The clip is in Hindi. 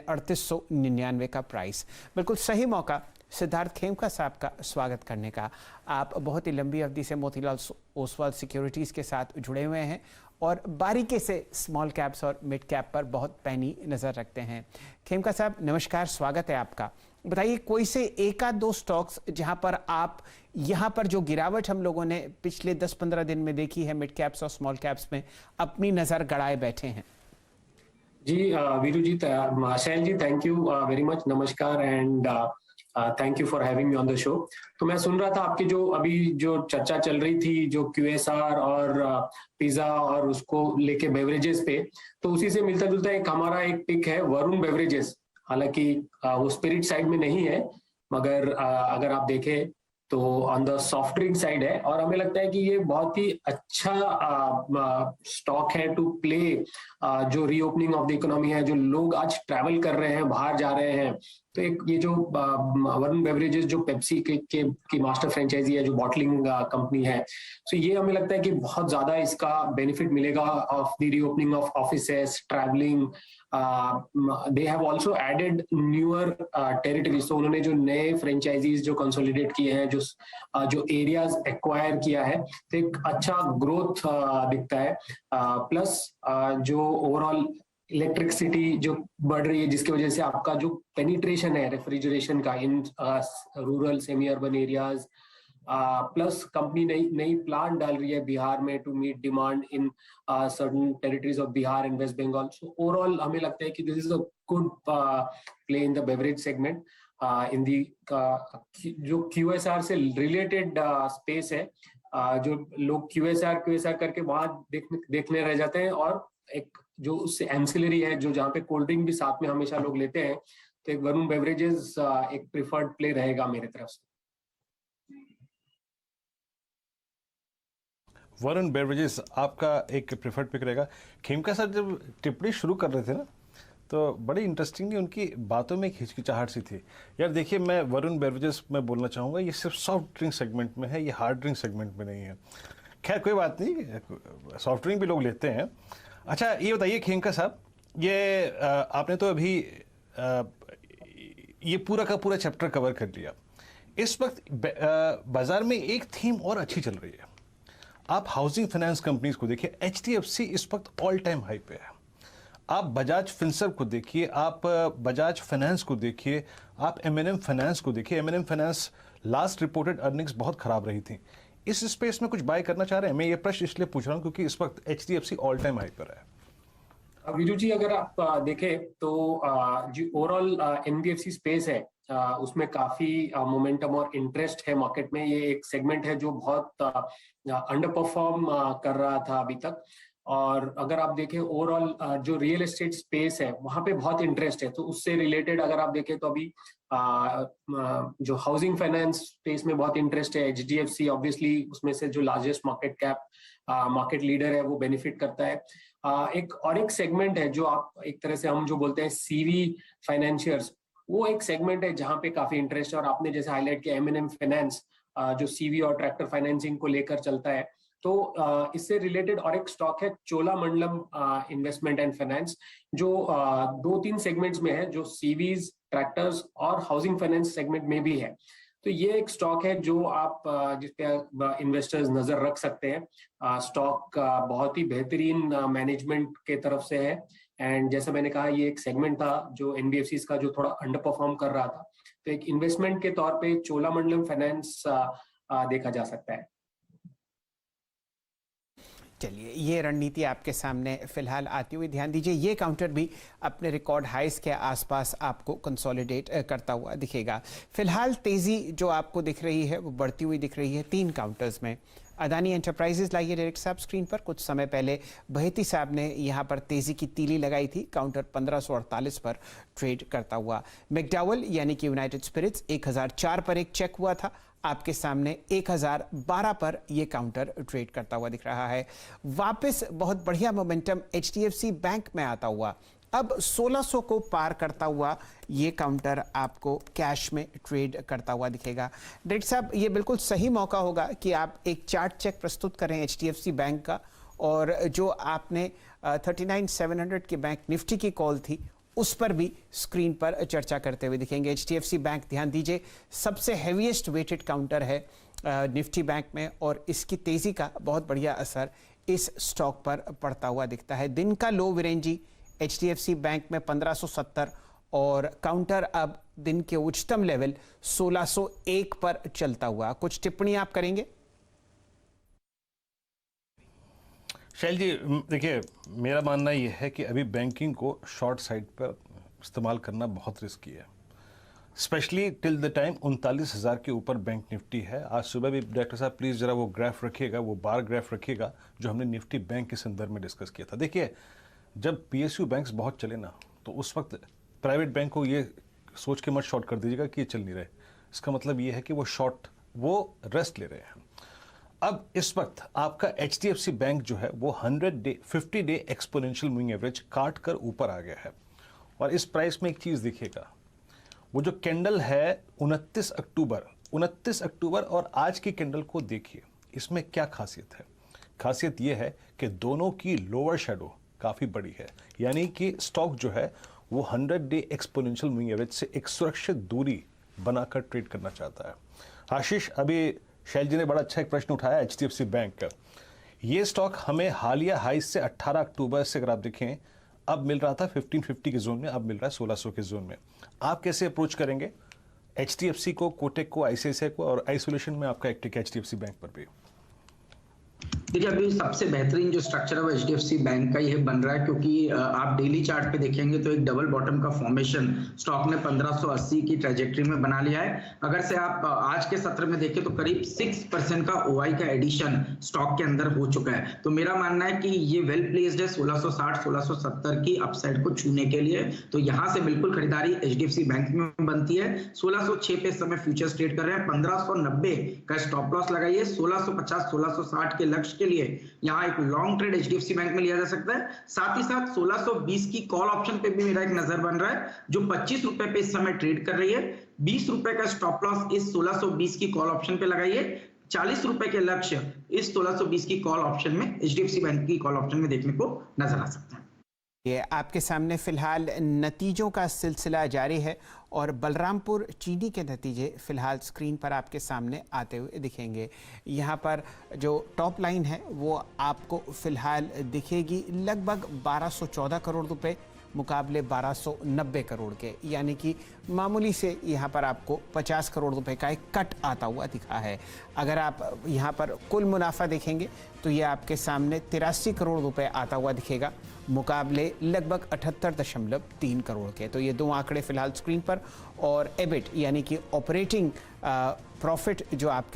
3899 का प्राइस। बिल्कुल सही मौका सिद्धार्थ खेमका साहब का स्वागत करने का। आप बहुत ही लंबी अवधि से मोतीलाल ओसवाल सिक्योरिटीज़ के साथ जुड़े हुए हैं और बारीकी से स्मॉल कैप्स और मिड कैप पर बहुत पैनी नज़र रखते हैं। खेमका साहब नमस्कार, स्वागत है आपका। बताइए कोई से एक आध दो स्टॉक्स जहां पर आप यहां पर जो गिरावट हम लोगों ने पिछले 10-15 दिन में देखी है मिड कैप्स और स्मॉल कैप्स में, अपनी नज़र गड़ाए बैठे हैं। जी वीरू जी, शैल जी, थैंक यू वेरी मच, नमस्कार and thank you for having me on the show. तो मैं सुन रहा था आपकी जो अभी जो चर्चा चल रही थी, जो QSR और पिज्जा और उसको लेके बेवरेजेस पे, तो उसी से मिलता जुलता एक हमारा एक पिक है वरुण बेवरेजेस। हालांकि वो स्पिरिट साइड में नहीं है, मगर अगर आप देखें तो on the soft drink side है और हमें लगता है कि ये बहुत ही अच्छा स्टॉक है टू प्ले। जो रीओपनिंग ऑफ द इकोनॉमी है, जो लोग आज ट्रैवल कर रहे हैं, बाहर जा रहे हैं, तो एक ये जो वरुण बेवरेजेस जो पेप्सी की मास्टर फ्रेंचाइजी है, जो बॉटलिंग कंपनी है, तो ये हमें लगता है कि बहुत ज्यादा इसका बेनिफिट मिलेगा of the reopening of offices, travelling. They have also added newer territories, तो उन्होंने जो नए फ्रेंचाइजीज जो कंसोलिडेट किए हैं, जो एरियाज एक्वायर किया है, तो एक अच्छा ग्रोथ दिखता है। प्लस जो ओवरऑल इलेक्ट्रिसिटी जो बढ़ रही है, जिसकी वजह से आपका जो पेनिट्रेशन है रेफ्रिजरेशन का in rural semi urban areas, plus company नई प्लांट डाल रही है बिहार में to meet demand in certain territories of Bihar and West Bengal. So overall हमें लगता है कि this is a good play in the beverage segment. In the जो QSR से रिलेटेड स्पेस है, जो लोग QSR करके वहां देखने रह जाते हैं, और एक जो उससे एंसिलरी है, जो जहाँ पे कोल्ड ड्रिंक भी साथ में हमेशा लोग लेते हैं, तो एक वरुण बेवरेजेस एक प्रिफर्ड प्ले रहेगा मेरे तरफ से। वरुण बेवरेजेस आपका एक प्रेफर्ड पिक रहेगा। खेमका सर जब टिप्पणी शुरू कर रहे थे ना, तो बड़ी इंटरेस्टिंग उनकी बातों में एक हिचकिचाहट सी थी। यार देखिए, मैं वरुण बेवरेजेस में बोलना चाहूँगा, ये सिर्फ सॉफ्ट ड्रिंक सेगमेंट में है, ये हार्ड ड्रिंक सेगमेंट में नहीं है। खैर कोई बात नहीं, सॉफ्ट ड्रिंक भी लोग लेते हैं। अच्छा ये बताइए खेमका साहब, ये आपने तो अभी ये पूरा का पूरा चैप्टर कवर कर लिया। इस वक्त बाजार में एक थीम और अच्छी चल रही है। आप हाउसिंग फाइनेंस कंपनीज को देखिए, HDFC इस वक्त ऑल टाइम हाई पे है। आप बजाज फिनसर्व को देखिए, आप बजाज फाइनेंस को देखिए, आप M&M फाइनेंस को देखिए। M&M finance last reported earnings बहुत खराब रही थी। इस स्पेस में कुछ बाय करना चाह रहे हैं? मैं ये प्रश्न इसलिए पूछ रहा हूँ क्योंकि इस वक्त HDFC ऑल टाइम हाई पर है। वीरू जी, अगर आप देखें तो जो ओवरऑल NBFC स्पेस है, उसमें काफी मोमेंटम और इंटरेस्ट है मार्केट में। ये एक सेगमेंट है जो बहुत अंडर परफॉर्म कर रहा था अभी तक, और अगर आप देखें ओवरऑल जो रियल एस्टेट स्पेस है, वहां पे बहुत इंटरेस्ट है। तो उससे रिलेटेड अगर आप देखें तो अभी जो हाउसिंग फाइनेंस स्पेस में बहुत इंटरेस्ट है। HDFC ऑब्वियसली उसमें से जो largest market cap market leader है, वो बेनिफिट करता है। एक सेगमेंट है जो आप एक तरह से हम जो बोलते हैं CV फाइनेंशियर्स, वो एक सेगमेंट है जहां पे काफी इंटरेस्ट है। और आपने जैसे हाईलाइट किया M&M फाइनेंस, जो CV और ट्रैक्टर फाइनेंसिंग को लेकर चलता है, तो इससे रिलेटेड और एक स्टॉक है चोलामंडलम इन्वेस्टमेंट एंड फाइनेंस, जो 2-3 सेगमेंट्स में है, जो CVs, ट्रैक्टर्स और हाउसिंग फाइनेंस सेगमेंट में भी है। तो ये एक स्टॉक है जो आप जिस पे इन्वेस्टर्स नजर रख सकते हैं। स्टॉक बहुत ही बेहतरीन मैनेजमेंट के तरफ से है, एंड जैसे मैंने कहा, ये एक सेगमेंट था जो NBFCs का जो थोड़ा अंडर परफॉर्म कर रहा था, तो एक इन्वेस्टमेंट के तौर पे चोलामंडलम फाइनेंस देखा जा सकता है। चलिए, ये रणनीति आपके सामने फिलहाल आती हुई ध्यान दीजिए। ये काउंटर भी अपने रिकॉर्ड हाइस के आसपास आपको कंसोलिडेट करता हुआ दिखेगा। फिलहाल तेज़ी जो आपको दिख रही है वो बढ़ती हुई दिख रही है 3 काउंटर्स में। अदानी एंटरप्राइजेज लाइए डायरेक्ट साहब स्क्रीन पर। कुछ समय पहले बहेती साहब ने यहाँ पर तेज़ी की तीली लगाई थी, काउंटर 1548 पर ट्रेड करता हुआ। मैकडॉवेल यानी कि यूनाइटेड स्पिरिट्स 1004 पर एक चेक हुआ था, आपके सामने 1012 पर यह काउंटर ट्रेड करता हुआ दिख रहा है। वापस बहुत बढ़िया मोमेंटम HDFC बैंक में आता हुआ, अब 1600 को पार करता हुआ ये काउंटर आपको कैश में ट्रेड करता हुआ दिखेगा। डायरेक्टर साहब, ये बिल्कुल सही मौका होगा कि आप एक चार्ट चेक प्रस्तुत करें HDFC बैंक का, और जो आपने 39,700 की बैंक निफ्टी की कॉल थी उस पर भी स्क्रीन पर चर्चा करते हुए दिखेंगे। HDFC बैंक, ध्यान दीजिए, सबसे हैवीएस्ट वेटेड काउंटर है निफ्टी बैंक में और इसकी तेजी का बहुत बढ़िया असर इस स्टॉक पर पड़ता हुआ दिखता है। दिन का लो वीरेन जी HDFC बैंक में 1570 और काउंटर अब दिन के उच्चतम लेवल 1601 पर चलता हुआ। कुछ टिप्पणी आप करेंगे? शैल जी, देखिए, मेरा मानना यह है कि अभी बैंकिंग को शॉर्ट साइड पर इस्तेमाल करना बहुत रिस्की है, स्पेशली टिल द टाइम 39,000 के ऊपर बैंक निफ्टी है। आज सुबह भी डॉक्टर साहब प्लीज़ ज़रा वो ग्राफ रखिएगा, वो बार ग्राफ रखिएगा जो हमने निफ्टी बैंक के संदर्भ में डिस्कस किया था। देखिए, जब PSU बैंक्स बहुत चले ना, तो उस वक्त प्राइवेट बैंक को ये सोच के मत शॉर्ट कर दीजिएगा कि ये चल नहीं रहे। इसका मतलब ये है कि वो रेस्ट ले रहे हैं। अब इस वक्त आपका HDFC बैंक जो है वो 50 डे एक्सपोनेंशियल मूविंग एवरेज काट कर ऊपर आ गया है। और इस प्राइस में एक चीज़ देखिएगा, वो जो कैंडल है 29 अक्टूबर और आज की कैंडल को देखिए, इसमें क्या खासियत है? खासियत ये है कि दोनों की लोअर शेडो काफ़ी बड़ी है, यानी कि स्टॉक जो है वो 100 डे एक्सपोनेंशियल मूविंग एवरेज से एक सुरक्षित दूरी बनाकर ट्रेड करना चाहता है। आशीष, अभी शैल जी ने बड़ा अच्छा एक प्रश्न उठाया HDFC बैंक का। ये स्टॉक हमें हालिया हाई से 18 अक्टूबर से अगर आप देखें, अब मिल रहा था 1550 के जोन में, अब मिल रहा है 1600 के जोन में। आप कैसे अप्रोच करेंगे HDFC को, कोटेक को, ICICI को, और आइसोलेशन में आपका एक टिक HDFC बैंक पर भी? देखिए, अभी सबसे बेहतरीन जो स्ट्रक्चर है वो HDFC बैंक का यह बन रहा है, क्योंकि आप डेली चार्ट पे देखेंगे तो एक डबल बॉटम का फॉर्मेशन स्टॉक ने 1580 की ट्रेजेक्टरी में बना लिया है। अगर से आप आज के सत्र में देखें तो करीब 6% का OI का एडिशन स्टॉक के अंदर हो चुका है। तो मेरा मानना है कि ये वेल प्लेस्ड है 1660-1670 की अपसाइड को छूने के लिए। तो यहाँ से बिल्कुल खरीदारी HDFC बैंक में बनती है। 1606 पे इस समय फ्यूचर्स ट्रेड कर रहे हैं। 1590 का स्टॉप लॉस लगाइए। 1650-1660 के लक्ष्य के लिए यहां एक लॉन्ग ट्रेड HDFC बैंक में लिया जा सकता है। साथ ही साथ 1620 की कॉल ऑप्शन पे भी मेरा एक नजर बन रहा है, जो 25 रुपए पे इस समय ट्रेड कर रही है। 20 रुपए का स्टॉप लॉस इस 1620 की कॉल ऑप्शन पे लगाइए। 40 रुपए के लक्ष्य इस 1620 की कॉल ऑप्शन में, HDFC बैंक की कॉल ऑप्शन में देखने को नजर आ सकता है। ये आपके सामने फिलहाल नतीजों का सिलसिला जारी है और बलरामपुर चीनी के नतीजे फिलहाल स्क्रीन पर आपके सामने आते हुए दिखेंगे। यहाँ पर जो टॉप लाइन है वो आपको फिलहाल दिखेगी लगभग 1214 करोड़ रुपए मुकाबले 1290 करोड़ के, यानी कि मामूली से यहाँ पर आपको 50 करोड़ रुपए का एक कट आता हुआ दिखा है। अगर आप यहाँ पर कुल मुनाफा देखेंगे तो ये आपके सामने 83 करोड़ रुपए आता हुआ दिखेगा मुकाबले लगभग 78.3 करोड़ के। तो ये दो आंकड़े फिलहाल स्क्रीन पर। और एबिट यानी कि ऑपरेटिंग प्रॉफिट जो आपके